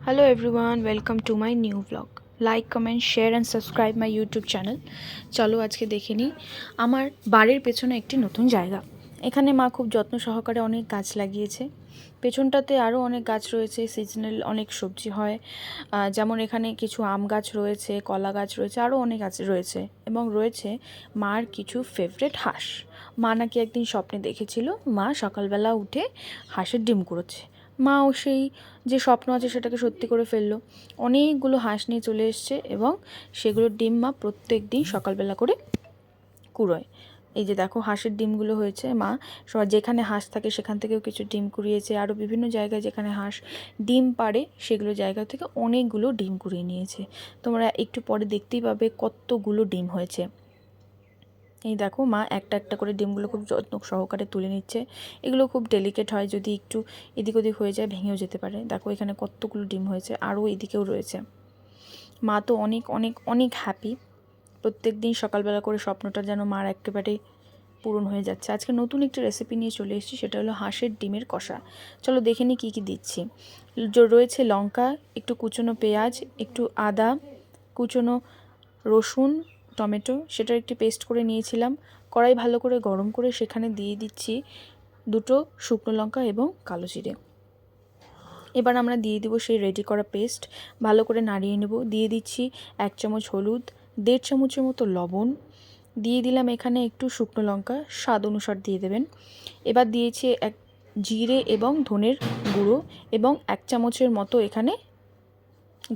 Hello everyone, welcome to my new vlog. Like, comment, share and subscribe my YouTube channel. চলো আজকে দেখে নিই আমার বাড়ির পেছনে একটি নতুন জায়গা। এখানে মা খুব যত্ন সহকারে অনেক গাছ লাগিয়েছে। পেছনটাতে আরও অনেক গাছ রয়েছে, সিজনাল অনেক সবজি হয়, যেমন এখানে কিছু আম গাছ রয়েছে, কলা গাছ রয়েছে, আরও অনেক গাছ রয়েছে এবং রয়েছে মার কিছু ফেভারিট হাঁস। মা নাকি একদিন স্বপ্নে দেখেছিল মা সকালবেলা উঠে হাঁসের ডিম কুড়োচ্ছে। মাও সেই যে স্বপ্ন আছে সেটাকে সত্যি করে ফেললো, অনেকগুলো হাঁস নিয়ে চলে এসছে এবং সেগুলোর ডিম মা প্রত্যেক দিন সকালবেলা করে কুড়োয়। এই যে দেখো হাঁসের ডিমগুলো হয়েছে, মা যেখানে হাঁস থাকে সেখান থেকেও কিছু ডিম কুড়িয়েছে, আরও বিভিন্ন জায়গায় যেখানে হাঁস ডিম পাড়ে সেগুলো জায়গা থেকে অনেকগুলো ডিম কুড়িয়ে নিয়েছে। তোমরা একটু পরে দেখতেই পাবে কতগুলো ডিম হয়েছে। এই দেখো মা একটা একটা করে ডিমগুলো খুব যত্ন সহকারে তুলে নিচ্ছে। এগুলো খুব ডেলিকেট হয়, যদি একটু এদিক ওদিক হয়ে যায় ভেঙেও যেতে পারে। দেখো এখানে কতগুলো ডিম হয়েছে, আরও এদিকেও রয়েছে। মা তো অনেক অনেক অনেক হ্যাপি। প্রত্যেক দিন সকালবেলা করে স্বপ্নটা যেন মার একেবারে পূরণ হয়ে যাচ্ছে। আজকে নতুন একটি রেসিপি নিয়ে চলে এসেছি, সেটা হলো হাঁসের ডিমের কষা। চলো দেখে নিই কী কী দিচ্ছি। রয়েছে লঙ্কা, একটু কুচনো পেঁয়াজ, একটু আদা, কুচনো রসুন, টমেটো, সেটার একটি পেস্ট করে নিয়েছিলাম। কড়াই ভালো করে গরম করে সেখানে দিয়ে দিচ্ছি দুটো শুকনো লঙ্কা এবং কালো জিরে। এবার আমরা দিয়ে দেবো সেই রেডি করা পেস্ট, ভালো করে নাড়িয়ে নেব। দিয়ে দিচ্ছি 1 চামচ হলুদ, 1.5 চামচের মতো লবণ, দিয়ে দিলাম এখানে একটু শুকনো লঙ্কা, স্বাদ অনুসার দিয়ে দেবেন। এবার দিয়েছি জিরে এবং ধনের গুঁড়ো এবং 1 চামচের মতো এখানে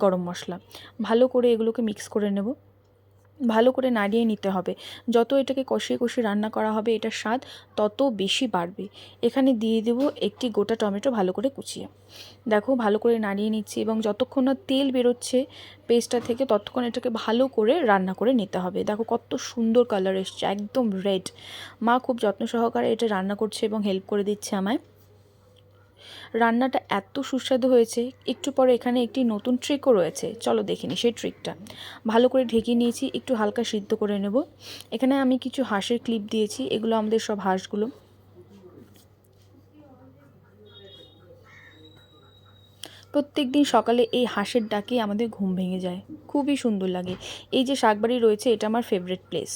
গরম মশলা। ভালো করে এগুলোকে মিক্স করে নেব, ভালো করে নাড়িয়ে নিতে হবে। যত এটাকে কষিয়ে কষিয়ে রান্না করা হবে এটার স্বাদ তত বেশি বাড়বে। এখানে দিয়ে দেবো একটি গোটা টমেটো ভালো করে কুচিয়ে। দেখো ভালো করে নাড়িয়ে নিচ্ছি এবং যতক্ষণ না তেল বেরোচ্ছে পেস্টটা থেকে ততক্ষণ এটাকে ভালো করে রান্না করে নিতে হবে। দেখো কত সুন্দর কালার এসছে, একদম রেড। মা খুব যত্ন সহকারে এটা রান্না করছে এবং হেল্প করে দিচ্ছে আমায়। রান্নাটা এত সুস্বাদু হয়েছে। একটু পরে এখানে একটি নতুন ট্রিকও রয়েছে, চলো দেখে নিই সেই ট্রিকটা। ভালো করে ঢেকে নিয়েছি, একটু হালকা সিদ্ধ করে নেব। এখানে আমি কিছু হাঁসের ক্লিপ দিয়েছি, এগুলো আমাদের সব হাঁসগুলো। প্রত্যেক দিন সকালে এই হাঁসের ডাকে আমাদের ঘুম ভেঙে যায়, খুবই সুন্দর লাগে। এই যে শাকবাড়ি রয়েছে এটা আমার ফেভারিট প্লেস,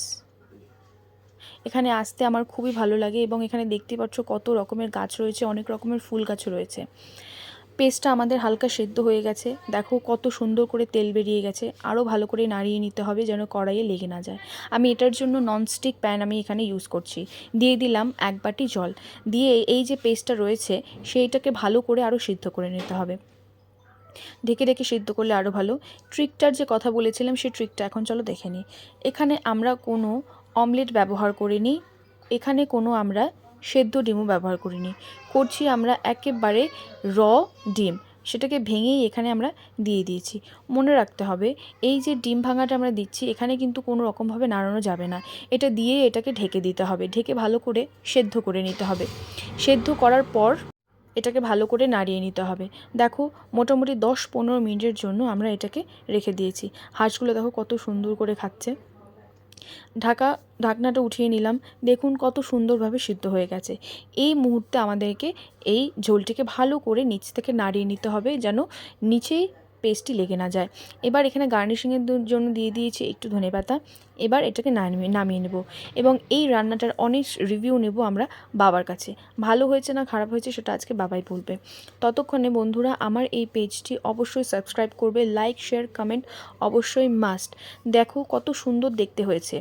এখানে আসতে আমার খুবই ভালো লাগে এবং এখানে দেখতে পাচ্ছ কত রকমের গাছ রয়েছে, অনেক রকমের ফুল গাছও রয়েছে। পেস্টটা আমাদের হালকা সেদ্ধ হয়ে গেছে, দেখো কত সুন্দর করে তেল বেরিয়ে গেছে। আরও ভালো করে নাড়িয়ে নিতে হবে যেন কড়াইয়ে লেগে না যায়। আমি এটার জন্য ননস্টিক প্যান আমি এখানে ইউজ করছি। দিয়ে দিলাম 1 বাটি জল, দিয়ে এই যে পেস্টটা রয়েছে সেইটাকে ভালো করে আরও সিদ্ধ করে নিতে হবে। ঢেকে ঢেকে সিদ্ধ করলে আরও ভালো। ট্রিকটার যে কথা বলেছিলাম সেই ট্রিকটা এখন চলো দেখে নিই। এখানে আমরা কোনো অমলেট ব্যবহার করিনি, এখানে কোনো আমরা সেদ্ধ ডিমও ব্যবহার করিনি, করছি আমরা একেবারে র ডিম, সেটাকে ভেঙেই এখানে আমরা দিয়ে দিয়েছি। মনে রাখতে হবে এই যে ডিম ভাঙাটা আমরা দিচ্ছি এখানে কিন্তু কোনো রকমভাবে নাড়ানো যাবে না, এটা দিয়ে এটাকে ঢেকে দিতে হবে, ঢেকে ভালো করে সেদ্ধ করে নিতে হবে। সেদ্ধ করার পর এটাকে ভালো করে নাড়িয়ে নিতে হবে। দেখো মোটামুটি 10-15 মিনিটের জন্য আমরা এটাকে রেখে দিয়েছি। হাঁসগুলো দেখো কত সুন্দর করে খাচ্ছে। ঢাকনাটা উঠিয়ে নিলাম, দেখুন কত সুন্দরভাবে সিদ্ধ হয়ে গেছে। এই মুহূর্তে আমাদেরকে এই ঝোলটিকে ভালো করে নিচ থেকে নাড়িয়ে নিতে হবে যেন নিচেই পেস্টটি লেগে না যায়। এবার এখানে গার্নিশিংয়ের জন্য দিয়ে দিয়েছি একটু ধনেপাতা। এবার এটাকে নামিয়ে নেব এবং এই রান্নাটার অনেক রিভিউ নেব আমরা বাবার কাছে। ভালো হয়েছে না খারাপ হয়েছে সেটা আজকে বাবাই বলবে। ততক্ষণে বন্ধুরা আমার এই পেজটি অবশ্যই সাবস্ক্রাইব করবে, লাইক শেয়ার কমেন্ট অবশ্যই মাস্ট। দেখো কত সুন্দর দেখতে হয়েছে।